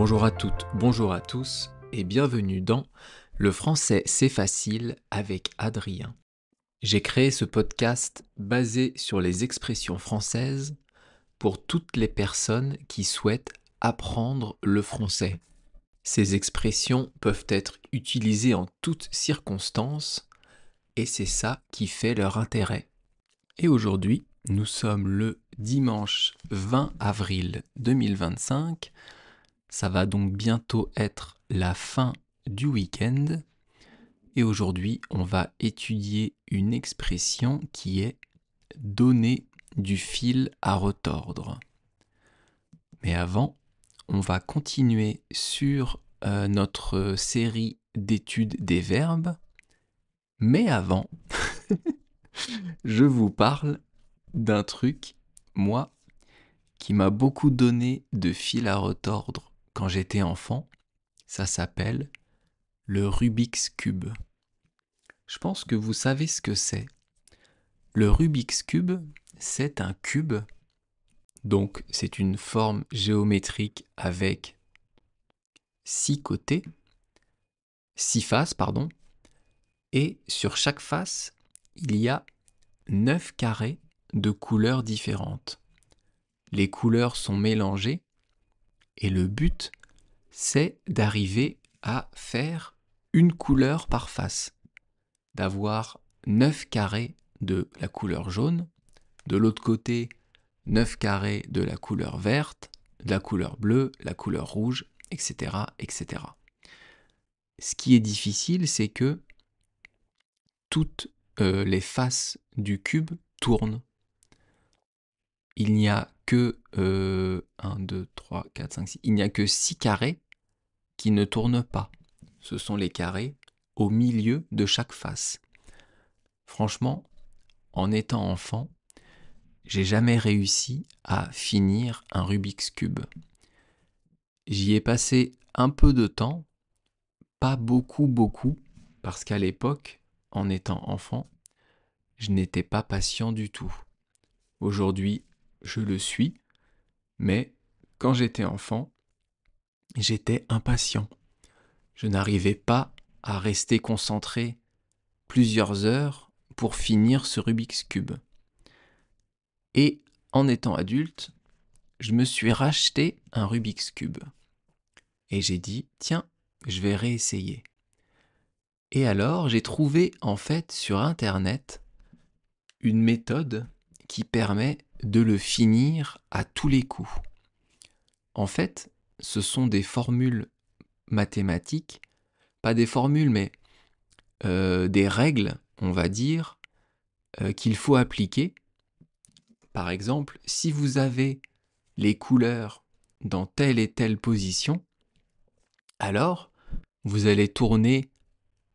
Bonjour à toutes, bonjour à tous et bienvenue dans Le français c'est facile avec Adrien. J'ai créé ce podcast basé sur les expressions françaises pour toutes les personnes qui souhaitent apprendre le français. Ces expressions peuvent être utilisées en toutes circonstances et c'est ça qui fait leur intérêt. Et aujourd'hui, nous sommes le dimanche 20 avril 2025. Ça va donc bientôt être la fin du week-end. Et aujourd'hui, on va étudier une expression qui est donner du fil à retordre. Mais avant, on va continuer sur notre série d'études des verbes. Mais avant, je vous parle d'un truc, moi, qui m'a beaucoup donné de fil à retordre quand j'étais enfant. Ça s'appelle le Rubik's Cube. Je pense que vous savez ce que c'est. Le Rubik's Cube, c'est un cube. Donc, c'est une forme géométrique avec 6 côtés, 6 faces, pardon. Et sur chaque face, il y a 9 carrés de couleurs différentes. Les couleurs sont mélangées et le but, c'est d'arriver à faire une couleur par face. D'avoir 9 carrés de la couleur jaune, de l'autre côté 9 carrés de la couleur verte, de la couleur bleue, la couleur rouge, etc., etc. Ce qui est difficile, c'est que toutes les faces du cube tournent. Il n'y a que 1, 2, 3, 4, 5, 6. Il n'y a que 6 carrés qui ne tournent pas. Ce sont les carrés au milieu de chaque face. Franchement, en étant enfant, j'ai jamais réussi à finir un Rubik's Cube. J'y ai passé un peu de temps, pas beaucoup, parce qu'à l'époque, en étant enfant, je n'étais pas patient du tout. Aujourd'hui, je le suis, mais quand j'étais enfant, j'étais impatient. Je n'arrivais pas à rester concentré plusieurs heures pour finir ce Rubik's Cube. Et en étant adulte, je me suis racheté un Rubik's Cube. Et j'ai dit, tiens, je vais réessayer. Et alors, j'ai trouvé en fait sur Internet une méthode qui permet de le finir à tous les coups. En fait, ce sont des formules mathématiques, pas des formules, mais des règles, on va dire, qu'il faut appliquer. Par exemple, si vous avez les couleurs dans telle et telle position, alors vous allez tourner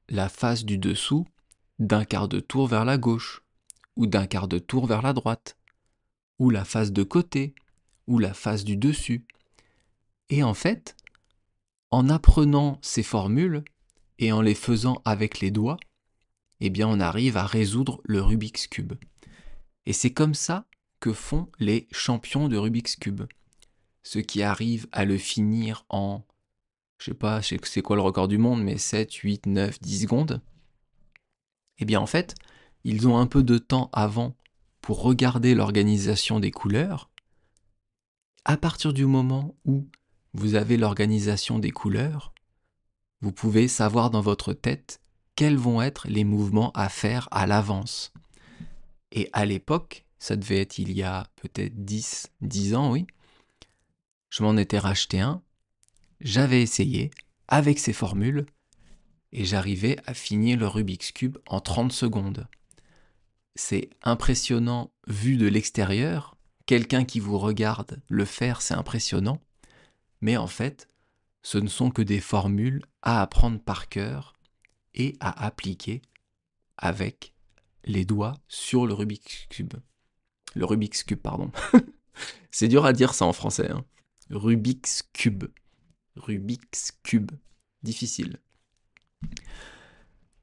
la face du dessous d'un quart de tour vers la gauche, ou d'un quart de tour vers la droite, ou la face de côté, ou la face du dessus. Et en fait, en apprenant ces formules et en les faisant avec les doigts, eh bien on arrive à résoudre le Rubik's Cube. Et c'est comme ça que font les champions de Rubik's Cube. Ceux qui arrivent à le finir en, je sais pas, c'est quoi le record du monde, mais 7, 8, 9, 10 secondes. Eh bien en fait, ils ont un peu de temps avant pour regarder l'organisation des couleurs. À partir du moment où vous avez l'organisation des couleurs, vous pouvez savoir dans votre tête quels vont être les mouvements à faire à l'avance. Et à l'époque, ça devait être il y a peut-être 10 ans, oui, je m'en étais racheté un, j'avais essayé avec ces formules et j'arrivais à finir le Rubik's Cube en 30 secondes. C'est impressionnant vu de l'extérieur, quelqu'un qui vous regarde le faire, c'est impressionnant, mais en fait, ce ne sont que des formules à apprendre par cœur et à appliquer avec les doigts sur le Rubik's Cube. Le Rubik's Cube, pardon. C'est dur à dire ça en français. Hein. Rubik's Cube. Rubik's Cube. Difficile.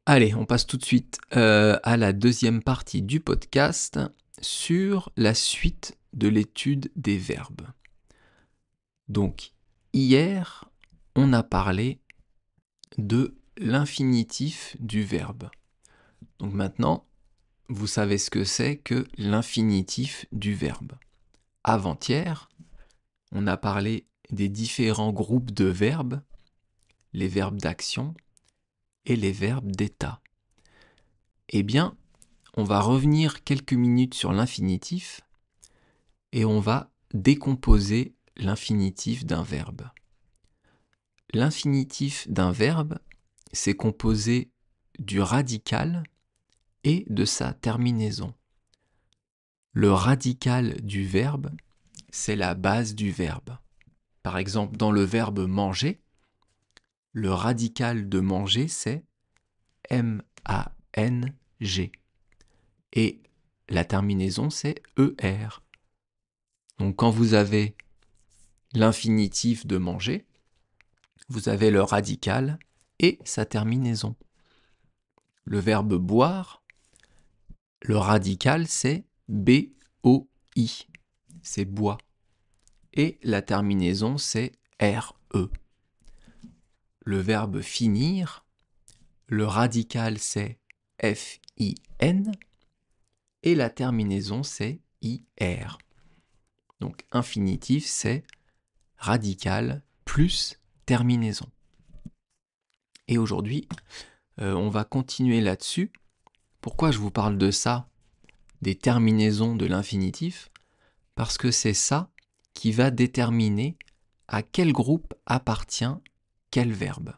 Allez, on passe tout de suite à la deuxième partie du podcast sur la suite de l'étude des verbes. Donc, hier, on a parlé de l'infinitif du verbe. Donc maintenant, vous savez ce que c'est que l'infinitif du verbe. Avant-hier, on a parlé des différents groupes de verbes, les verbes d'action et les verbes d'état. Eh bien, on va revenir quelques minutes sur l'infinitif et on va décomposer l'infinitif d'un verbe. L'infinitif d'un verbe, c'est composé du radical et de sa terminaison. Le radical du verbe, c'est la base du verbe. Par exemple, dans le verbe manger, le radical de manger, c'est M-A-N-G. Et la terminaison, c'est ER. Donc quand vous avez l'infinitif de manger, vous avez le radical et sa terminaison. Le verbe boire, le radical, c'est B-O-I. C'est bois. Et la terminaison, c'est R-E. Le verbe finir, le radical, c'est F-I-N. Et la terminaison, c'est I-R. Donc infinitif, c'est radical plus terminaison. Et aujourd'hui, on va continuer là-dessus. Pourquoi je vous parle de ça, des terminaisons de l'infinitif? Parce que c'est ça qui va déterminer à quel groupe appartient quel verbe.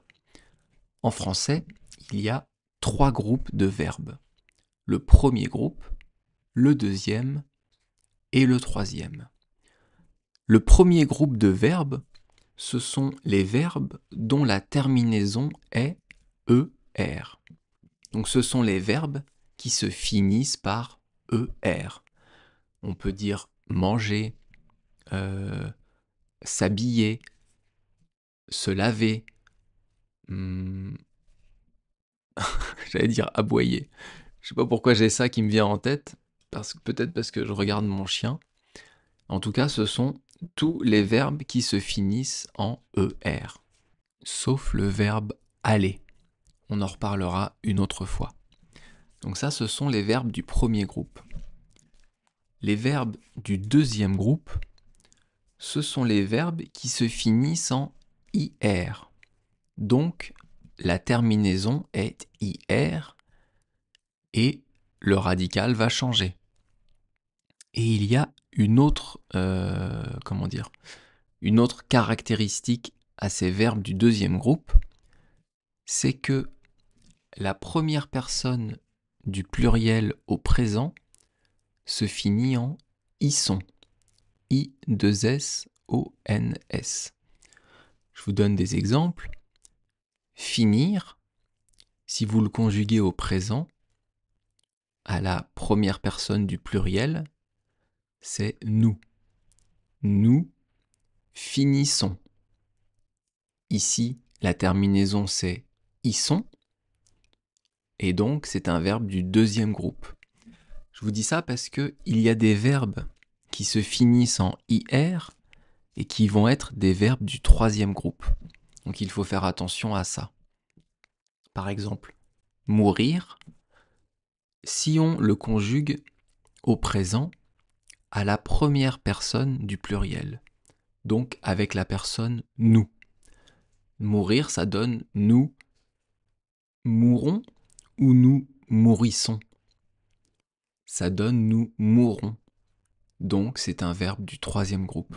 En français, il y a 3 groupes de verbes. Le premier groupe, le deuxième et le troisième. Le premier groupe de verbes, ce sont les verbes dont la terminaison est ER. Donc ce sont les verbes qui se finissent par ER. On peut dire manger, s'habiller, se laver, j'allais dire aboyer. Je sais pas pourquoi j'ai ça qui me vient en tête, peut-être parce que je regarde mon chien. En tout cas, ce sont tous les verbes qui se finissent en ER, sauf le verbe aller. On en reparlera une autre fois. Donc ça, ce sont les verbes du premier groupe. Les verbes du deuxième groupe, ce sont les verbes qui se finissent en IR. Donc, la terminaison est IR et le radical va changer. Et il y a une autre, une autre caractéristique à ces verbes du deuxième groupe, c'est que la première personne du pluriel au présent se finit en isson. I-2-S-O-N-S. Je vous donne des exemples. Finir, si vous le conjuguez au présent, à la première personne du pluriel, c'est nous. Nous finissons. Ici, la terminaison c'est isson, et donc c'est un verbe du deuxième groupe. Je vous dis ça parce qu'il y a des verbes qui se finissent en IR et qui vont être des verbes du troisième groupe. Donc il faut faire attention à ça. Par exemple, mourir, si on le conjugue au présent à la première personne du pluriel, donc avec la personne nous. Mourir, ça donne nous mourons ou nous mourissons. Ça donne nous mourons. Donc c'est un verbe du troisième groupe.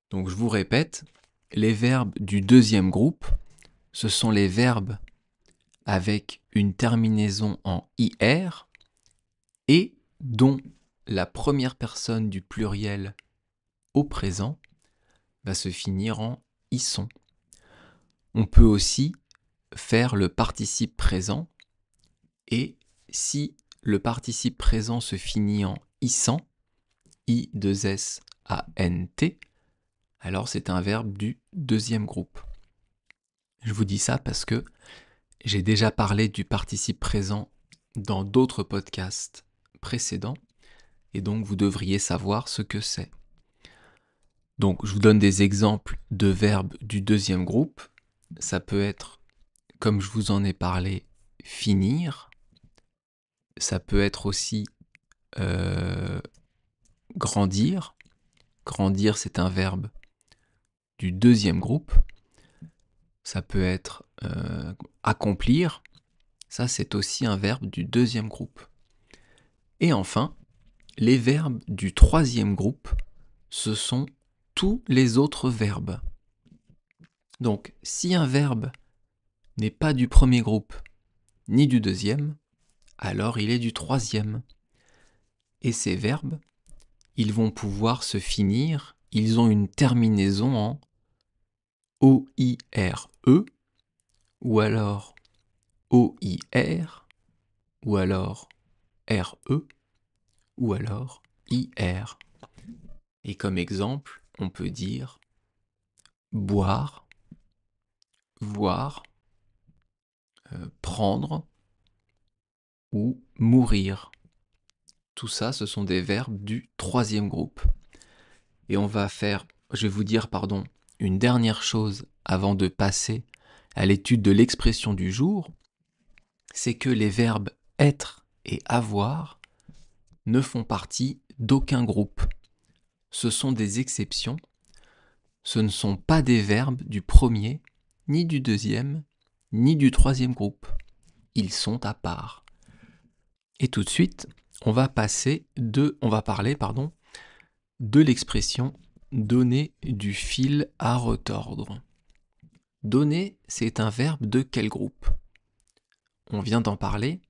Donc je vous répète, les verbes du deuxième groupe, ce sont les verbes avec une terminaison en IR et dont la première personne du pluriel au présent va se finir en isson. On peut aussi faire le participe présent et si le participe présent se finit en issant, I-2-S-A-N-T, alors c'est un verbe du deuxième groupe. Je vous dis ça parce que j'ai déjà parlé du participe présent dans d'autres podcasts précédents et donc vous devriez savoir ce que c'est. Donc, je vous donne des exemples de verbes du deuxième groupe. Ça peut être, comme je vous en ai parlé, finir. Ça peut être aussi grandir. Grandir, c'est un verbe du deuxième groupe. Ça peut être accomplir. Ça, c'est aussi un verbe du deuxième groupe. Et enfin, les verbes du troisième groupe, ce sont tous les autres verbes. Donc, si un verbe n'est pas du premier groupe, ni du deuxième, alors il est du troisième. Et ces verbes, ils vont pouvoir se finir, ils ont une terminaison en O-I-R-E, ou alors O-I-R, ou alors R-E, ou alors I-R. Et comme exemple, on peut dire boire, voir, prendre ou mourir. Tout ça, ce sont des verbes du troisième groupe. Et je vais vous dire, une dernière chose avant de passer à l'étude de l'expression du jour, c'est que les verbes être et avoir ne font partie d'aucun groupe. Ce sont des exceptions. Ce ne sont pas des verbes du premier, ni du deuxième, ni du troisième groupe. Ils sont à part. Et tout de suite, on va parler, de l'expression donner du fil à retordre. Donner, c'est un verbe de quel groupe? On vient d'en parler.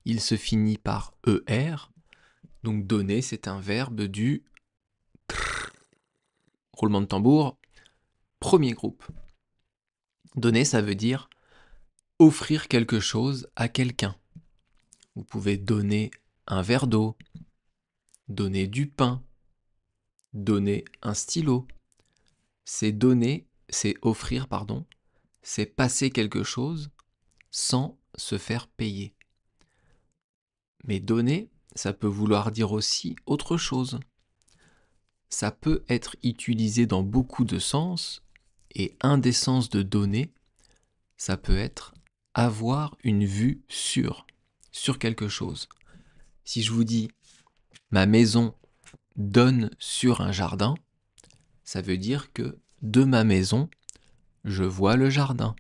Il se finit par ER. Donc donner, c'est un verbe du roulement de tambour, premier groupe. Donner, ça veut dire offrir quelque chose à quelqu'un. Vous pouvez donner un verre d'eau, donner du pain, donner un stylo. C'est offrir, c'est passer quelque chose sans se faire payer. Mais donner, ça peut vouloir dire aussi autre chose. Ça peut être utilisé dans beaucoup de sens, et un des sens de donner, ça peut être avoir une vue sur quelque chose. Si je vous dis ma maison donne sur un jardin, ça veut dire que de ma maison, je vois le jardin.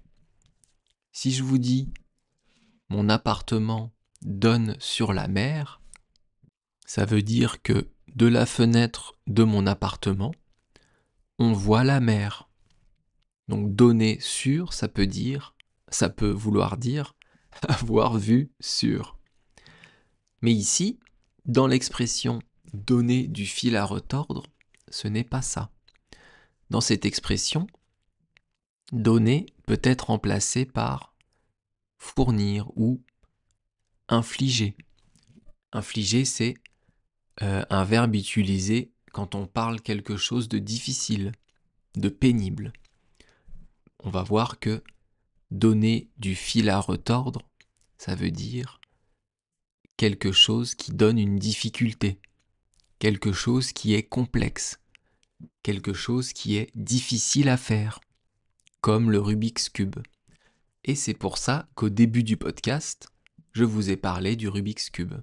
Si je vous dis mon appartement donne sur la mer, ça veut dire que de la fenêtre de mon appartement, on voit la mer. Donc donner sur, ça peut vouloir dire avoir vu sur. Mais ici, dans l'expression donner du fil à retordre, ce n'est pas ça. Dans cette expression, donner peut être remplacé par fournir ou infliger. Infliger, c'est un verbe utilisé quand on parle quelque chose de difficile, de pénible. On va voir que donner du fil à retordre, ça veut dire quelque chose qui donne une difficulté, quelque chose qui est complexe, quelque chose qui est difficile à faire, comme le Rubik's Cube. Et c'est pour ça qu'au début du podcast, je vous ai parlé du Rubik's Cube.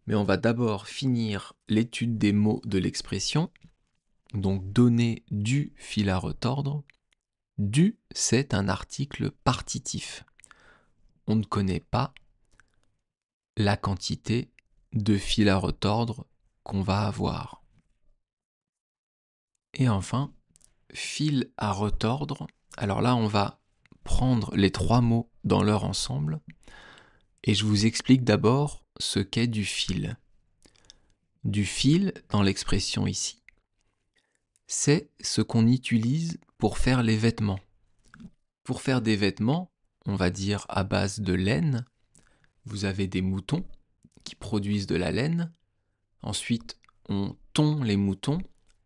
Mais on va d'abord finir l'étude des mots de l'expression. Donc donner du fil à retordre. Du, c'est un article partitif. On ne connaît pas la quantité de fil à retordre qu'on va avoir. Et enfin, fil à retordre. Alors là, on va prendre les trois mots dans leur ensemble et je vous explique d'abord ce qu'est du fil. Du fil, dans l'expression ici, c'est ce qu'on utilise pour faire les vêtements. Pour faire des vêtements, on va dire à base de laine, vous avez des moutons qui produisent de la laine. Ensuite, on tond les moutons,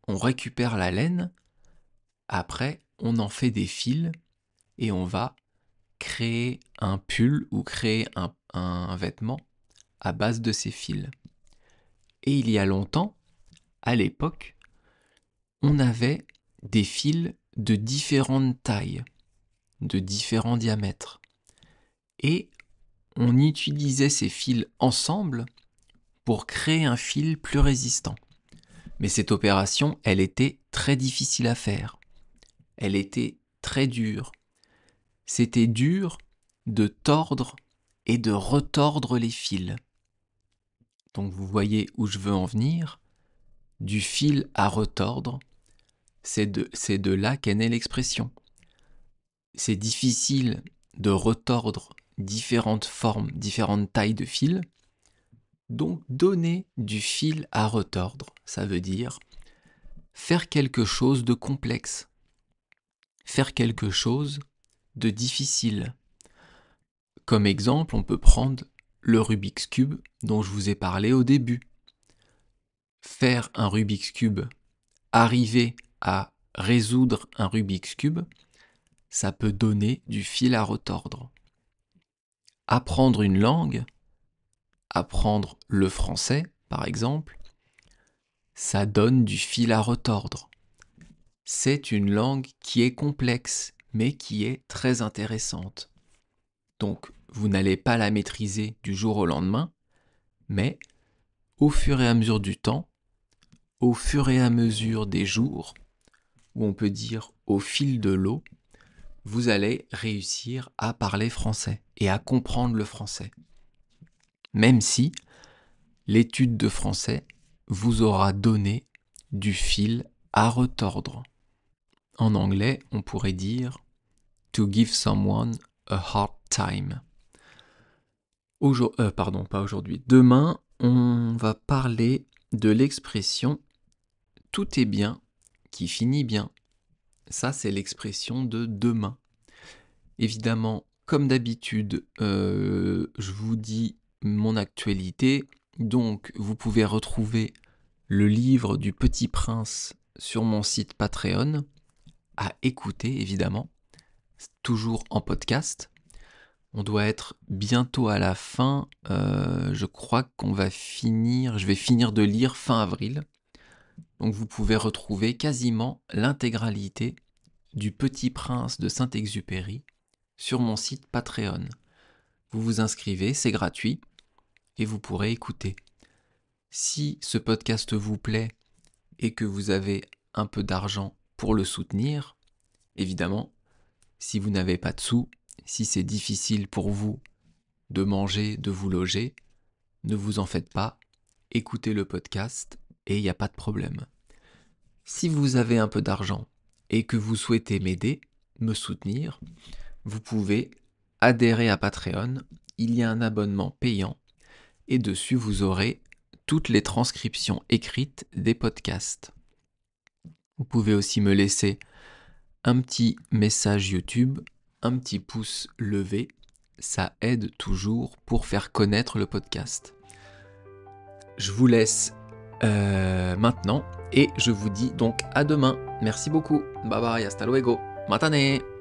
on récupère la laine. Après, on en fait des fils et on va créer un pull ou créer un vêtement à base de ces fils. Et il y a longtemps, à l'époque, on avait des fils de différentes tailles, de différents diamètres. Et on utilisait ces fils ensemble pour créer un fil plus résistant. Mais cette opération, elle était très difficile à faire. Elle était très dure. C'était dur de tordre et de retordre les fils. Donc vous voyez où je veux en venir. Du fil à retordre, c'est de là qu'est née l'expression. C'est difficile de retordre différentes formes, différentes tailles de fil. Donc donner du fil à retordre, ça veut dire faire quelque chose de complexe, faire quelque chose de difficile. Comme exemple, on peut prendre le Rubik's Cube dont je vous ai parlé au début. Faire un Rubik's Cube, arriver à résoudre un Rubik's Cube, ça peut donner du fil à retordre. Apprendre une langue, apprendre le français par exemple, ça donne du fil à retordre. C'est une langue qui est complexe, mais qui est très intéressante. Donc, vous n'allez pas la maîtriser du jour au lendemain, mais au fur et à mesure du temps, au fur et à mesure des jours, ou on peut dire au fil de l'eau, vous allez réussir à parler français et à comprendre le français. Même si l'étude de français vous aura donné du fil à retordre. En anglais, on pourrait dire to give someone a hard time. Pas aujourd'hui. Demain, on va parler de l'expression tout est bien qui finit bien. Ça, c'est l'expression de demain. Évidemment, comme d'habitude, je vous dis mon actualité. Donc, vous pouvez retrouver le livre du Petit Prince sur mon site Patreon, à écouter évidemment, toujours en podcast. On doit être bientôt à la fin, je crois je vais finir de lire fin avril. Donc vous pouvez retrouver quasiment l'intégralité du Petit Prince de Saint-Exupéry sur mon site Patreon. Vous vous inscrivez, c'est gratuit, et vous pourrez écouter. Si ce podcast vous plaît et que vous avez un peu d'argent pour le soutenir, évidemment, si vous n'avez pas de sous, si c'est difficile pour vous de manger, de vous loger, ne vous en faites pas, écoutez le podcast et il n'y a pas de problème. Si vous avez un peu d'argent et que vous souhaitez m'aider, me soutenir, vous pouvez adhérer à Patreon. Il y a un abonnement payant et dessus vous aurez toutes les transcriptions écrites des podcasts. Vous pouvez aussi me laisser un petit message YouTube, un petit pouce levé, ça aide toujours pour faire connaître le podcast. Je vous laisse maintenant et je vous dis donc à demain. Merci beaucoup. Bye bye, hasta luego. Matane.